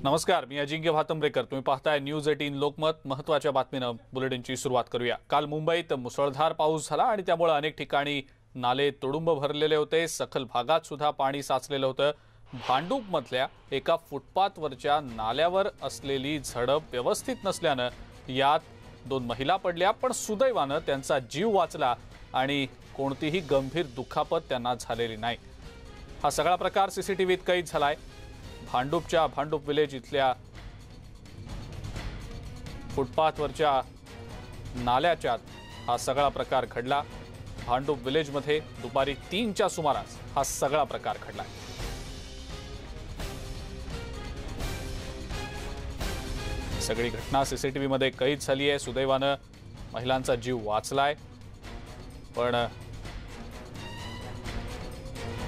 नमस्कार, मी अजिंक्य भातंब्रेकर. तुम्ही पाहताय न्यूज 18 लोकमत. महत्त्वाच्या बातमीनं बुलेटिनची सुरुवात करूया. काल मुंबईत मुसळधार पाऊस झाला आणि त्यामुळे अनेक ठिकाणी नाले तुडुंब भरलेले होते. सखल भागात सुद्धा पाणी साचलेलं होतं. भांडूपमधल्या एका फुटपाथवरच्या नाल्यावर असलेली झडप व्यवस्थित नसल्यानं यात 2 महिला पडल्या, पण सुदैवानं त्यांचा जीव वाचला आणि कोणतीही गंभीर दुखापत त्यांना झालेली नाही. हा सगळा प्रकार सीसीटीव्हीत कैद झालाय. भांडूपच्या भांडूप विलेज इथल्या फुटपाथवरच्या नाल्याच्यात हा सगळा प्रकार घडला. भांडूप विलेजमध्ये दुपारी 3च्या सुमारास हा सगळा प्रकार घडला. सगळी घटना सीसीटीव्हीमध्ये कैद झाली आहे. सुदैवानं महिलांचा जीव वाचलाय, पण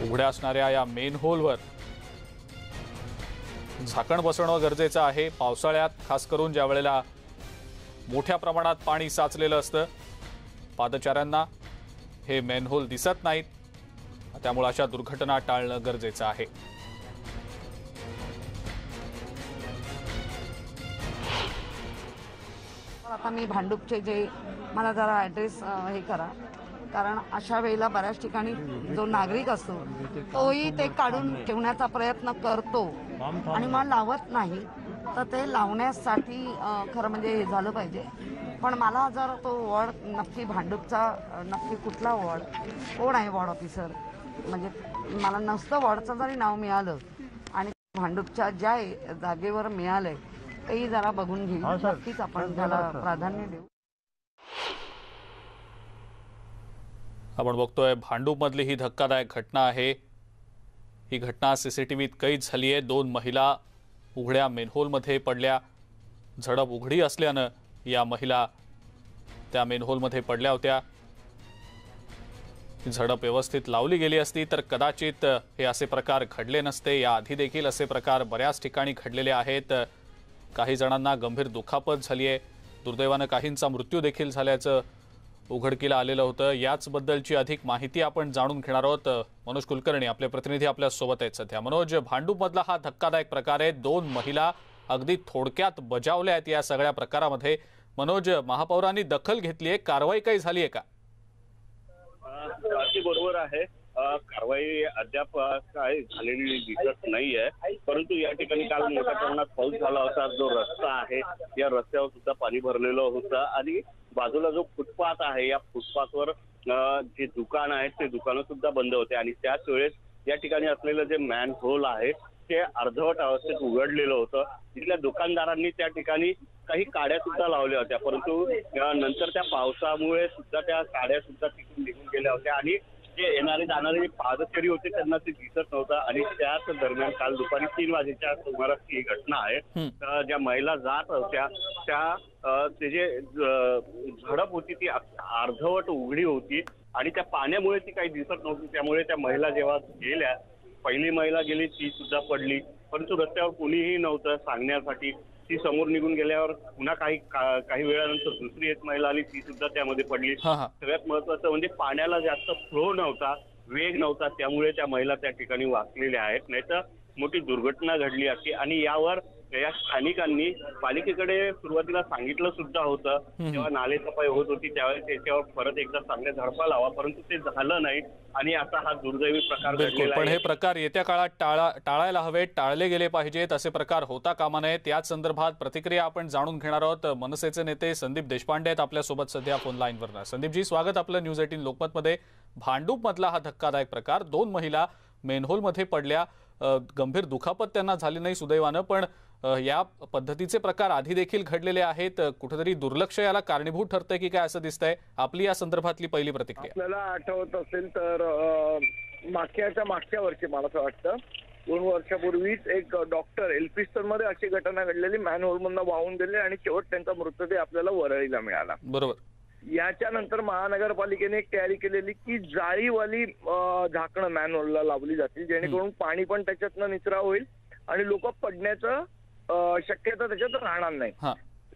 उघड्या असणाऱ्या या मेन होलवर झाकण बसवणं गरजेचं आहे. पावसाळ्यात खास करून ज्या वेळेला मोठ्या प्रमाणात पाणी साचलेलं असतं, पादचाऱ्यांना हे मेनहोल दिसत नाहीत, त्यामुळे अशा दुर्घटना टाळणं गरजेचं आहे. आता मी भांडूपचे जे मला जरा ॲड्रेस हे करा, कारण अशा वेळेला बऱ्याच ठिकाणी जो नागरिक असतो तोही ते काढून ठेवण्याचा प्रयत्न करतो आणि मग लावत नाही. तर ते लावण्यासाठी खरं म्हणजे हे झालं पाहिजे. पण मला जर तो वॉर्ड नक्की भांडूपचा नक्की कुठला वॉर्ड कोण आहे वॉर्ड ऑफिसर, म्हणजे मला नसतं वॉर्डचं जरी नाव मिळालं आणि भांडूपच्या ज्या जागेवर मिळालंय तेही जरा बघून घेईल. नक्कीच आपण त्याला प्राधान्य देऊ. आपण बघतोय भांडूपमधली ही धक्कादायक घटना आहे. ही घटना सीसीटीव्हीत कैद झाली आहे. 2 महिला उघड्या मेनहोलमध्ये पडल्या. झडप उघडी असल्यानं या महिला त्या मेनहोलमध्ये पडल्या होत्या. झडप व्यवस्थित लावली गेली असती तर कदाचित हे असे प्रकार घडले नसते. याआधी देखील असे प्रकार बऱ्याच ठिकाणी घडलेले आहेत. काही जणांना गंभीर दुखापत झाली आहे. दुर्दैवानं काहींचा मृत्यू देखील झाल्याचं उघडकीला आलेलं होतं. याचबद्दलची अधिक माहिती आपण जाणून घेणार आहोत. मनोज कुलकर्णी आपले प्रतिनिधी आपल्या सोबत आहेत सध्या. मनोज, भांडूपमधला हा धक्कादायक प्रकार आहे. 2 महिला अगदी थोडक्यात बजावल्या आहेत या सगळ्या प्रकारामध्ये. मनोज, महापौरांनी दखल घेतली आहे, कारवाई काही झाली आहे का? अगदी बरोबर आहे. कारवाई अद्याप काय झालेली दिसत नाहीये, परंतु या ठिकाणी काल मोठ्या प्रमाणात पाऊस झाला होता. जो रस्ता आहे या रस्त्यावर सुद्धा पाणी भरलेलं होतं आणि बाजूला जो फुटपाथ आहे या फुटपाथवर जे दुकान आहेत ते दुकानं सुद्धा बंद होते आणि त्याच वेळेस या ठिकाणी असलेलं जे मॅन होल आहे ते अर्धवट अवस्थेत उघडलेलं होतं. तिथल्या दुकानदारांनी त्या ठिकाणी काही काड्या सुद्धा लावल्या होत्या, परंतु नंतर त्या पावसामुळे सुद्धा त्या काड्या सुद्धा तिथून निघून गेल्या होत्या आणि जे येणारे जाणारे जे पादचारी होते त्यांना ते दिसत नव्हतं. आणि त्याच दरम्यान काल दुपारी 3 वाजेच्या सुमारास ही घटना आहे. ज्या महिला जात होत्या त्या ते जे झडप होती ती अर्धवट उघडी होती आणि त्या पाण्यामुळे ती काही दिसत नव्हती. त्यामुळे त्या महिला जेव्हा गेल्या, पहिली महिला गेली ती सुद्धा पडली, परंतु रस्त्यावर कोणीही नव्हतं सांगण्यासाठी. ती समोर निघून गेल्यावर पुन्हा काही वेळानंतर दुसरी एक महिला आली, ती सुद्धा त्यामध्ये पडली. सगळ्यात महत्वाचं म्हणजे पाण्याला जास्त फ्लो नव्हता, वेग नव्हता, त्यामुळे त्या महिला त्या ठिकाणी वाचलेल्या आहेत. नाहीतर मोठी दुर्घटना घडली असती. आणि यावर या स्थानिकांनी पालिकेकडे सुरुवातीला सांगितलं सुद्धा होतं. जेव्हा नाले सफाई होत होती त्यावेळेस त्याच्यावर परत एकदा चांगल्या झडपा लावा, परंतु ते झालं नाही आणि आता हा दुर्दैवी प्रकार घडलेला आहे. पण हे प्रकार येत्या काळात टाळायला हवेत, टाळले गेले पाहिजेत. असे प्रकार होता कामा नये. त्याच संदर्भात प्रतिक्रिया आपण जाणून घेणार आहोत. मनसेचे नेते संदीप देशपांडे आहेत आपल्यासोबत सध्या फोन लाईनवर. संदीपजी, स्वागत आपलं न्यूज 18 लोकमतमध्ये. भांडूपमधला हा धक्कादायक प्रकार, 2 महिला मेनहोलमध्ये पडल्या. गंभीर दुखापत त्यांना झाली नाही सुदैवानं, पण या पद्धतीचे प्रकार आधी देखील घडलेले आहेत. कुठेतरी दुर्लक्ष याला कारणीभूत ठरतंय की काय असं दिसतंय? आपली या संदर्भातली पहिली प्रतिक्रिया. आपल्याला आठवत असेल तर मागच्या वर्षी मला असं वाटतं 2 वर्षापूर्वीच एक डॉक्टर एल्फिस्टन मध्ये अशी घटना घडलेली. मॅनहोल मधून वाहून गेले आणि शेवट त्यांचा मृतदेह आपल्याला वरळीला मिळाला. बरोबर. याच्यानंतर महानगरपालिकेने एक तयारी केलेली की जाळीवाली झाकणं मॅनहोलला लावली जातील, जेणेकरून पाणी पण त्याच्यातनं निचरा होईल आणि लोक पडण्याचं शक्यता त्याच्यात राहणार नाही.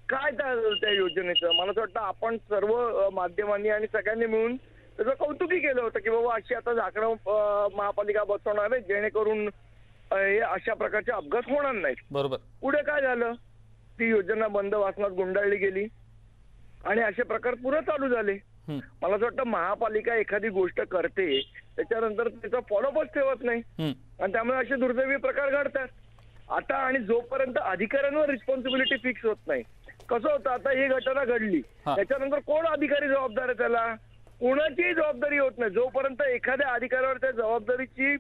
काय त्या योजनेचं मला असं वाटतं आपण सर्व माध्यमांनी आणि सगळ्यांनी मिळून त्याचं कौतुकही केलं होतं की बाबा अशी आता झाकणं महापालिका बसवणार आहे जेणेकरून हे अशा प्रकारचे अपघात होणार नाहीत. बरोबर. पुढे काय झालं, ती योजना बंद वासनात गुंडाळली गेली आणि असे प्रकार पुढे चालू झाले. मला असं वाटतं महापालिका एखादी गोष्ट करते त्याच्यानंतर त्याचा फॉलोअपच ठेवत नाही आणि त्यामुळे असे दुर्दैवी प्रकार घडतात. आता आणि जोपर्यंत अधिकाऱ्यांवर रिस्पॉन्सिबिलिटी फिक्स होत नाही, कसं होतं, आता ही घटना घडली त्याच्यानंतर कोण अधिकारी जबाबदार आहे, त्याला कोणाचीही जबाबदारी होत नाही. जोपर्यंत एखाद्या अधिकाऱ्यावर त्या जबाबदारीची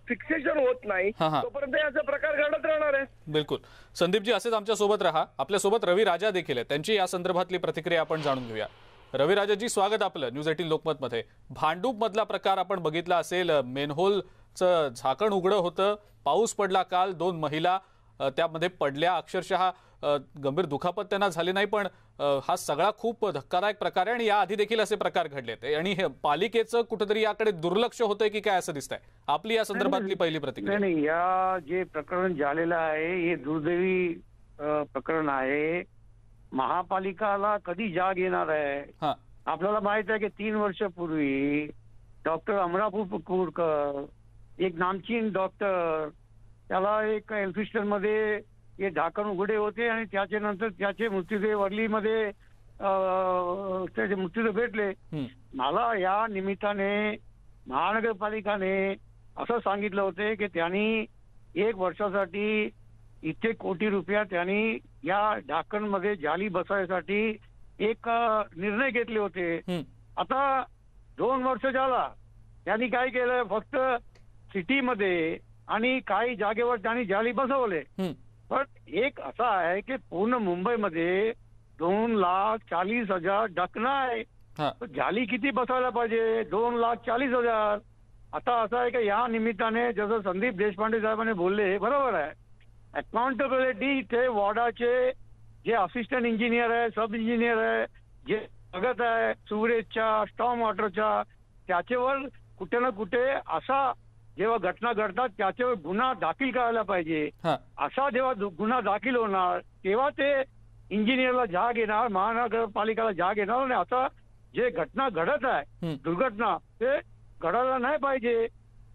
फिक्सेशन होत नाही तोपर्यंत याचा प्रकार घडत राहणार आहे. बिलकुल. संदीपजी असेच आमच्या सोबत राहा. आपल्या सोबत रवी राजा देखील आहे, त्यांची या संदर्भातली प्रतिक्रिया आपण जाणून घेऊया. रवी राजाजी, स्वागत आपलं न्यूज 18 लोकमत मध्ये. भांडूप मधला प्रकार आपण बघितला असेल, मेनहोलचं झाकण उघडं होतं, पाऊस पडला काल, 2 महिला त्यामध्ये पडल्या, अक्षरशः गंभीर दुखापत त्यांना झाली नाही, पण हा सगळा खूप धक्कादायक प्रकार आहे आणि याआधी देखील असे प्रकार घडलेत आणि हे पालिकेचं कुठेतरी याकडे दुर्लक्ष होतंय की काय असं दिसतंय. आपली या संदर्भातली पहिली प्रतिक्रिया. नाही, या जे प्रकरण झालेलं आहे हे दुर्दैवी प्रकरण आहे. महापालिकाला कधी जाग येणार आहे? आपल्याला माहित आहे की 3 वर्षापूर्वी डॉक्टर अमरापूर कुरकर, एक नामचीन डॉक्टर, त्याला एक एल्फिस्टन मध्ये हे झाकण उघडे होते आणि त्याच्यानंतर त्याचे मृत्यूदेह वरलीमध्ये त्याचे मृत्यूदेह भेटले. मला या निमित्ताने महानगरपालिकाने असं सांगितलं होते की त्यांनी 1 वर्षासाठी इतके कोटी रुपया त्यांनी या झाकणमध्ये जाली बसवायसाठी एक निर्णय घेतले होते. आता 2 वर्ष झाला, त्यांनी काय केलं, फक्त सिटीमध्ये आणि काही जागेवर त्यांनी जाली बसवले. पण एक असा आहे की पूर्ण मुंबईमध्ये 2,40,000 ढकणं आहे. जाली किती बसवायला पाहिजे? 2,40,000. आता असं आहे की या निमित्ताने जसं संदीप देशपांडे साहेबांनी बोलले बरोबर आहे, अकाउंटेबिलिटी ते वॉर्डाचे जे असिस्टंट इंजिनियर आहे, सब इंजिनियर आहे, जे बघत आहे सुवरेजच्या, स्टॉर्म वॉटरच्या, त्याच्यावर कुठे ना कुठे असा जेव्हा घटना घडतात त्याच्यावर गुन्हा दाखल करायला पाहिजे. असा जेव्हा गुन्हा दाखल होणार तेव्हा ते इंजिनियरला जाग येणार, महानगरपालिकेला जाग येणार आणि आता जे घटना घडत आहे दुर्घटना ते घडायला नाही पाहिजे.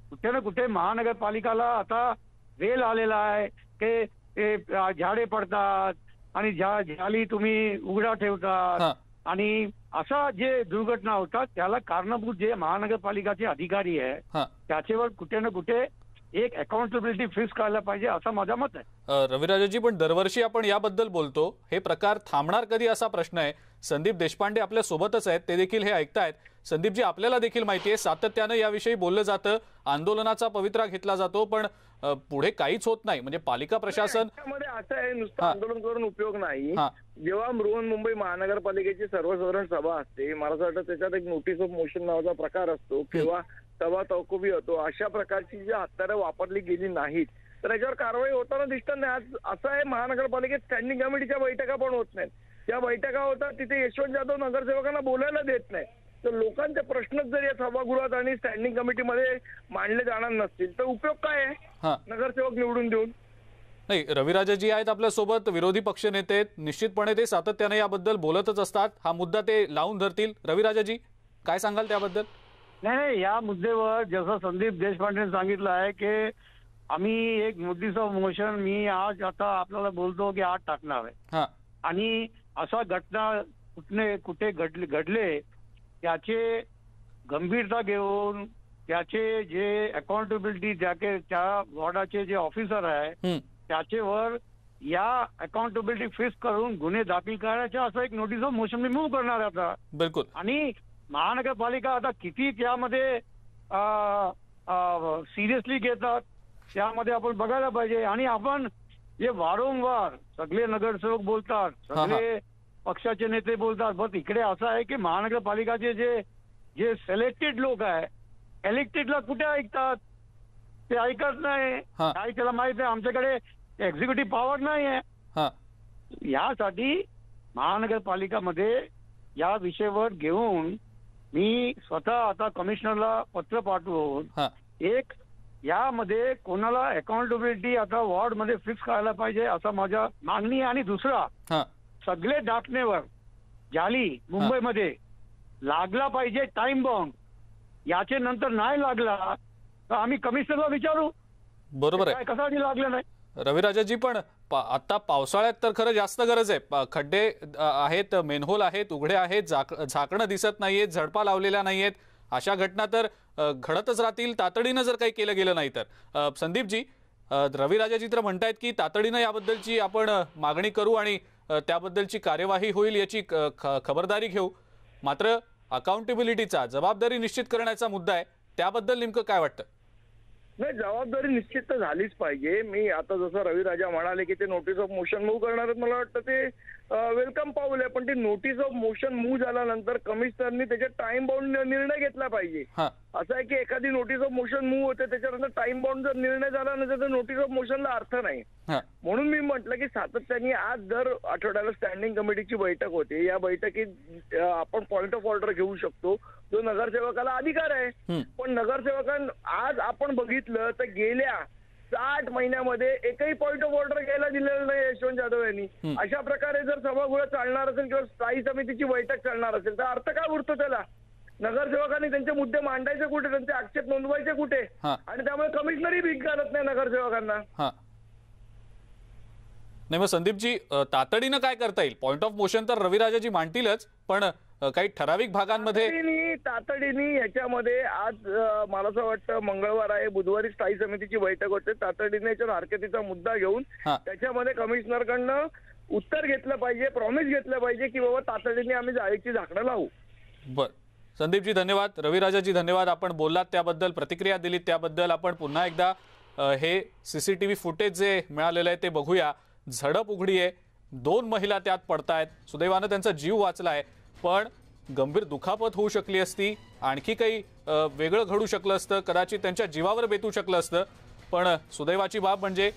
कुठे ना कुठे महानगरपालिकाला आता वेळ आलेला आहे की झाडे पडतात आणि जाली तुम्ही उघडा ठेवतात आणि असा जे दुर्घटना होतात त्याला कारणीभूत जे महानगरपालिकाचे अधिकारी आहे त्याच्यावर कुठे ना कुठे एक अकाउंटेबिलिटी फिक्स करायला पाहिजे असं माझं मत आहे. रविराजाजी, पण दरवर्षी आपण याबद्दल बोलतो, हे प्रकार थांबणार कधी असा प्रश्न आहे. संदीप देशपांडे आपल्या सोबतच आहेत, ते देखील हे ऐकतायत. संदीपजी, आपल्याला देखील माहिती आहे सातत्यानं याविषयी बोललं जातं, आंदोलनाचा पवित्रा घेतला जातो, पण पुढे काहीच होत नाही. म्हणजे पालिका प्रशासन असं आहे, नुसतं आंदोलन करून उपयोग नाही. जेव्हा बृहन्मुंबई महानगरपालिकेची सर्वसाधारण सभा असते, मला असं वाटतं त्याच्यात एक नोटीस ऑफ मोशन नावाचा प्रकार असतो किंवा सभा तहकुबी होतो. अशा प्रकारची जी हत्यारं वापरली गेली नाहीत तर याच्यावर कारवाई होताना दिसत नाही. आज असं आहे, महानगरपालिकेत स्टँडिंग कमिटीच्या बैठका पण होत नाहीत. त्या बैठका होतात तिथे यशवंत जाधव नगरसेवकांना बोलायला देत नाही. तर लोकांचे प्रश्नच जर या सभागृहात आणि स्टँडिंग कमिटीमध्ये मांडले जाणार नसतील तर उपयोग काय आहे नगरसेवक निवडून देऊन? नाही, रविराजाजी आहेत आपल्या सोबत, विरोधी पक्ष नेते, निश्चितपणे ते सातत्याने याबद्दल बोलतच असतात. हा मुद्दा ते लावून धरतील. रविराजाजी, काय सांगाल त्याबद्दल? नाही, या मुद्द्यावर जसं संदीप देशपांडेने सांगितलं आहे की आम्ही एक नोटीस ऑफ मोशन मी आज आता आपल्याला बोलतो की आज टाकणार आहे आणि असा घटना कुठे घडले त्याचे गंभीरता घेऊन त्याचे जे अकाउंटेबिलिटी त्या वॉर्डाचे जे ऑफिसर आहे त्याच्यावर या अकाउंटेबिलिटी फिक्स करून गुन्हे दाखल करायचे असं एक notice of motion me move करणार आहे आता. बिलकुल. आणि महानगरपालिका आता किती त्यामध्ये सिरियसली घेतात त्यामध्ये आपण बघायला पाहिजे. आणि आपण जे वारंवार सगळे नगरसेवक बोलतात, सगळे पक्षाचे नेते बोलतात, बस इकडे असं आहे की महानगरपालिकाचे जे सिलेक्टेड लोक आहे इलेक्टेडला कुठे ऐकतात? ते ऐकत नाही. काय त्याला माहित आहे आमच्याकडे एक्झिक्युटिव्ह पॉवर नाही आहे. यासाठी महानगरपालिकामध्ये या विषयावर घेऊन मी स्वतः आता कमिशनरला पत्र पाठवून एक यामध्ये कोणाला अकाउंटेबिलिटी आता वॉर्ड मध्ये फिक्स करायला पाहिजे असं माझ्या मागणी. आणि दुसरा, सगळे डाकणेवर जाली मुंबईमध्ये लागला पाहिजे टाइम बॉम्ब. याचे नंतर नाही लागला तर आम्ही कमिशनरला विचारू बरोबर आहे. काय कशासाठी लागलं नाही? रविराजाजी, पण आता पावसाळ्यात तर खरं जास्त गरज आहे. खड्डे आहेत, मेनहोल आहेत, उघडे आहेत, झाकणं दिसत नाहीयेत, झडपा लावलेल्या नाहीयेत. अशा घटना तर घडतच राहतील तातडीनं जर काही केलं गेलं नाही तर. संदीपजी, रविराजाजी तर म्हणतायत की तातडीनं याबद्दलची आपण मागणी करू आणि त्याबद्दलची कार्यवाही होईल, याची खबरदारी घेऊ. मात्र अकाउंटेबिलिटीचा, जबाबदारी निश्चित करण्याचा मुद्दा आहे, त्याबद्दल नेमकं काय वाटतं? नाही, जबाबदारी निश्चित तर झालीच पाहिजे. मी आता जसं रविराजा म्हणाले की ते नोटीस ऑफ मोशन मूव्ह करणार आहेत, मला वाटतं ते वेलकम पाऊल आहे. पण ते नोटीस ऑफ मोशन मूव्ह झाल्यानंतर कमिशनरनी त्याच्या टाइम बाउंड निर्णय घेतला पाहिजे. असं आहे की एखादी नोटीस ऑफ मोशन मूव्ह होते, त्याच्यानंतर टाइम बाउंड जर निर्णय झाला नसेल तर नोटीस ऑफ मोशनला अर्थ नाही. म्हणून मी म्हटलं की सातत्याने आज दर आठवड्याला स्टँडिंग कमिटीची बैठक होते. या बैठकीत आपण पॉइंट ऑफ ऑर्डर घेऊ शकतो, जो नगरसेवकाला अधिकार आहे. पण नगरसेवकांना आज आपण बघितलं तर गेल्या 60 महिन्यामध्ये एकही पॉइंट ऑफ ऑर्डर घ्यायला दिलेलं नाही यशवंत जाधव यांनी. अशा प्रकारे जर सभागृह चालणार असेल किंवा स्थायी समितीची बैठक चालणार असेल तर अर्थ काय उरतो त्याला? नगरसेवकांनी त्यांचे मुद्दे मांडायचे कुठे, त्यांचे आक्षेप नोंदवायचे कुठे? आणि त्यामुळे कमिशनरही भीक घालत नाही नगरसेवकांना. नाही, मग संदीपजी, तातडीनं काय करता येईल? पॉइंट ऑफ मोशन तर रविराजाजी मांडतीलच, पण काही ठराविक भागांमध्ये तातडीने याच्यामध्ये आज मला असं वाटतं मंगळवार आहे, बुधवारी स्थायी समितीची बैठक होते. तातडीने याच्यावर हरकतीचा मुद्दा घेऊन त्याच्यामध्ये कमिशनरकडनं उत्तर घेतलं पाहिजे, प्रॉमिस घेतलं पाहिजे की बाबा तातडीने आम्ही जाळीची झाकणं लावू. बरं, संदीपजी धन्यवाद, रविराजाजी धन्यवाद. आपण बोललात त्याबद्दल, प्रतिक्रिया दिलीत त्याबद्दल. आपण पुन्हा एकदा हे सीसीटीव्ही फुटेज जे मिळालेलं आहे ते बघूया. झडप उघडी आहे, 2 महिला त्यात पडतायत. सुदैवानं त्यांचा जीव वाचलाय, पण गंभीर दुखापत होऊ शकली असती, आणखी काही वेगळं घडू शकलं असतं, कदाचित त्यांच्या जीवावर बेतू शकलं असतं. पण सुदैवाची बाब म्हणजे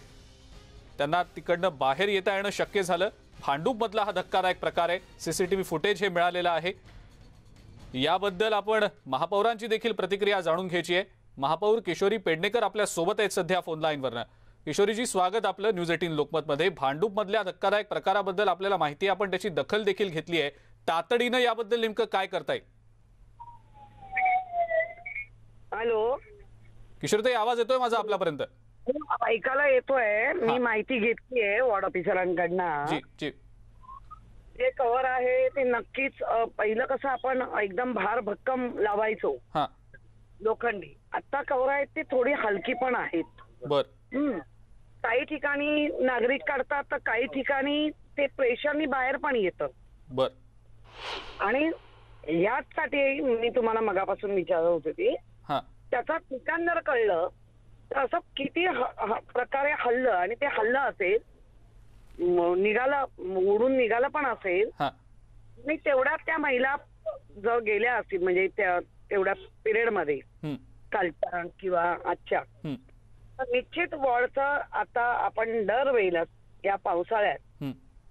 त्यांना तिकडनं बाहेर येता येणं शक्य झालं. भांडूपमधला हा धक्कादायक प्रकार आहे. सीसीटीव्ही फुटेज हे मिळालेलं आहे. याबद्दल आपण महापौरांची देखील प्रतिक्रिया जाणून घ्यायची आहे. महापौर किशोरी पेडणेकर आपल्या सोबत आहेत सध्या फोन लाईनवरनं. किशोरीजी, स्वागत आपलं न्यूज 18 लोकमतमध्ये. भांडूपमधल्या धक्कादायक प्रकाराबद्दल आपल्याला माहिती आहे, आपण त्याची दखल देखील घेतली आहे. तातडीनं याबद्दल नेमकं काय करता येईल? हॅलो किशोरीताई, आवाज येतोय माझा आपल्यापर्यंत? ऐकायला येतोय. मी माहिती घेतलीये वॉर्ड ऑफिसरांकडनं. जी जी. जे कव्हर आहे ते नक्कीच पहिलं कसं आपण एकदम भार भक्कम लावायचो लोखंडी. आता कव्हर आहेत ते थोडी हलकी पण आहेत. बर. काही ठिकाणी नागरिक काढतात तर काही ठिकाणी ते प्रेशरनी बाहेर पण येतं. बर. आणि याचसाठी मी तुम्हाला मगापासून विचारत होते ती त्याचा ठिकाण जर कळलं तर असं किती प्रकारे हल्लं आणि ते हल्लं असेल, निघाला उडून निघालं पण असेल आणि तेवढ्या त्या महिला जर गेल्या असतील म्हणजे तेवढ्या पिरियड मध्ये कालच्या किंवा आजच्या, तर निश्चित वॉर्डचं आता आपण दरवेळेला या पावसाळ्यात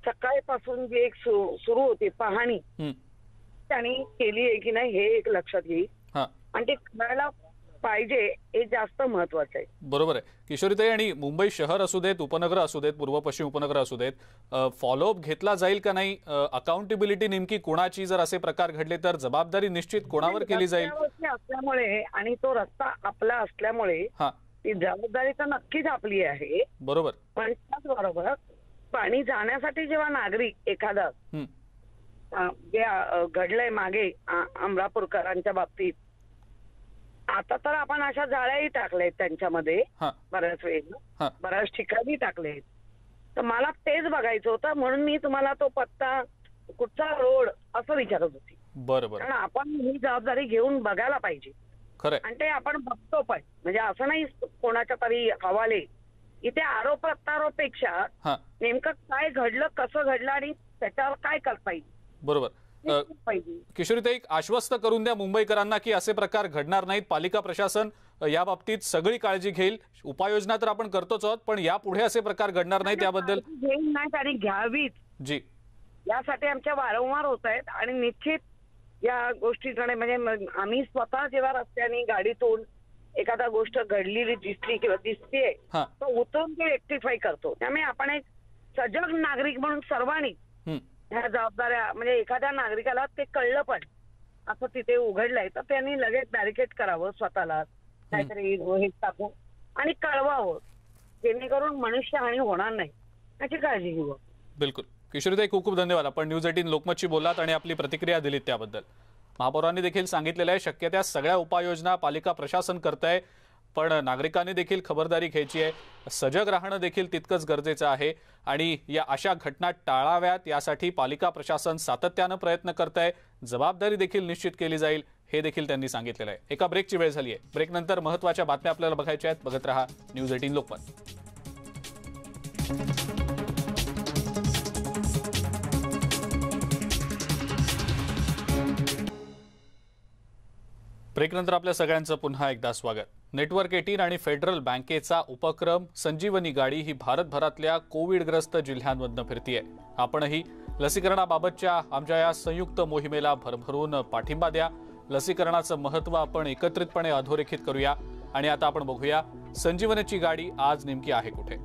सकाळपासून जी एक सुरू होती पाहणी त्यांनी केली आहे की नाही हे एक लक्षात येईल आणि ते करायला पाहिजे हे जास्त महत्वाचं आहे. बरोबर आहे किशोरीताई. आणि मुंबई शहर असू देत, उपनगर असू देत, पूर्व पश्चिम उपनगर असू देत, फॉलोअप घेतला जाईल का नाही? अकाउंटेबिलिटी नेमकी कोणाची? जर असे प्रकार घडले तर जबाबदारी निश्चित कोणावर केली जाईल? असल्यामुळे आणि तो रस्ता आपला असल्यामुळे ती जबाबदारी तर नक्कीच आपली आहे. बरोबर. पण त्याचबरोबर पाणी जाण्यासाठी जेव्हा नागरिक एखादा जे घडलंय मागे अमरापूरकरांच्या बाबतीत, आता तर आपण अशा जाळ्याही टाकल्यात त्यांच्यामध्ये बऱ्याच वेळेला, बऱ्याच ठिकाणी टाकलेत. तर मला तेच बघायचं होतं म्हणून मी तुम्हाला तो पत्ता कुठचा रोड असं विचारत होती. बरोबर. कारण आपण ही जबाबदारी घेऊन बघायला पाहिजे. खरं. आणि ते आपण बघतो पण म्हणजे असं नाही कोणाच्या तरी हवाले. इथे आरोप प्रत्यारोपेक्षा नेमकं काय घडलं, कसं घडलं आणि त्याच्यावर काय करता येईल. बरोबर. किशोरीताई, आश्वस्त करून द्या मुंबईकरांना की असे प्रकार घडणार नाहीत. पालिका प्रशासन या बाबतीत सगळी काळजी घेईल. उपाययोजना तर आपण करतोच आहोत, पण यापुढे असे प्रकार घडणार नाहीत याबद्दल घेईल नाहीत आणि घ्यावीत. जी. यासाठी आमच्या वारंवार होत आहेत आणि निश्चित या गोष्टीकडे म्हणजे आम्ही स्वतः जेव्हा रस्त्याने गाडीतून एखादा गोष्ट घडलेली दिसली किंवा दिसतेय तर उतरून ते रेक्टिफाय करतो. त्यामुळे आपण एक सजग नागरिक म्हणून सर्वांनी ह्या जबाबदाऱ्या म्हणजे एखाद्या नागरिकाला ते कळलं पण असं तिथे उघडलंय तर त्यांनी लगेच बॅरिकेड करावं स्वतःला, काहीतरी हे टाकून आणि कळवावं, जेणेकरून मनुष्यहानी होणार नाही याची काळजी घेऊ. बिलकुल. किशोरीताई, खूप खूप धन्यवाद. आपण न्यूज 18 लोकमतशी बोललात आणि आपली प्रतिक्रिया दिलीत त्याबद्दल. महापौरांनी देखील सांगितलेलं आहे शक्य त्या सगळ्या उपाययोजना पालिका प्रशासन करतंय, पण नागरिकांनी देखील खबरदारी घ्यायची आहे. सजग राहणं देखील तितकंच गरजेचं आहे आणि या अशा घटना टाळाव्यात यासाठी पालिका प्रशासन सातत्यानं प्रयत्न करतंय. जबाबदारी देखील निश्चित केली जाईल हे देखील त्यांनी सांगितलेलं आहे. एका ब्रेकची वेळ झाली आहे. ब्रेकनंतर महत्त्वाच्या बातम्या आपल्याला बघायच्या आहेत. बघत रहा न्यूज 18 लोकमत. ब्रेकनंतर आपल्या सगळ्यांचं पुन्हा एकदा स्वागत. नेटवर्क 18 आणि फेडरल बँकेचा उपक्रम संजीवनी गाडी ही भारतभरातल्या कोविडग्रस्त जिल्ह्यांमधून फिरतीये. आपणही लसीकरणाबाबतच्या आमच्या या संयुक्त मोहिमेला भरभरून पाठिंबा द्या. लसीकरणाचं महत्त्व आपण एकत्रितपणे अधोरेखित करूया. आणि आता आपण बघूया संजीवनीची गाडी आज नेमकी आहे कुठे.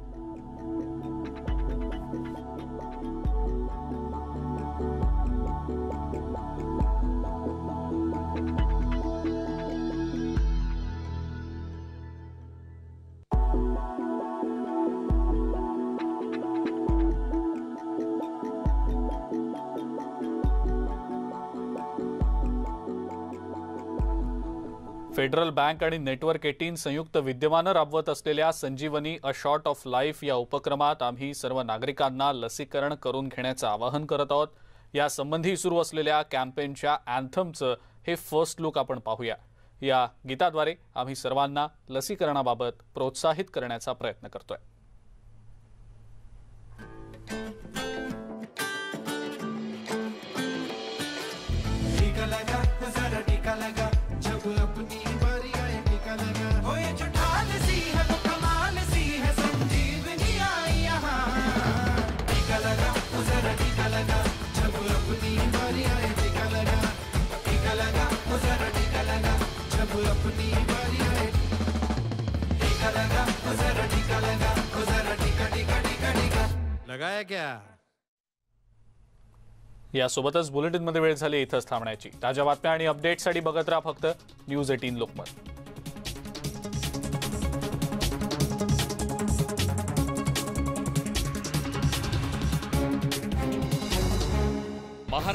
फेडरल बँक आणि नेटवर्क 18 संयुक्त विद्यमानं राबवत असलेल्या संजीवनी अ शॉट ऑफ लाईफ या उपक्रमात आम्ही सर्व नागरिकांना लसीकरण करून घेण्याचं आवाहन करत आहोत. या संबंधी सुरू असलेल्या कॅम्पेनच्या अँथमचं हे फर्स्ट लुक आपण पाहूया. या गीताद्वारे आम्ही सर्वांना लसीकरणाबाबत प्रोत्साहित करण्याचा प्रयत्न करतोय. लगाया क्या? यासोबतच बुलेटिनमध्ये वेळ झाली इथंच थांबण्याची. ताज्या बातम्या आणि अपडेट्ससाठी बघत राहा फक्त न्यूज 18 लोकमत.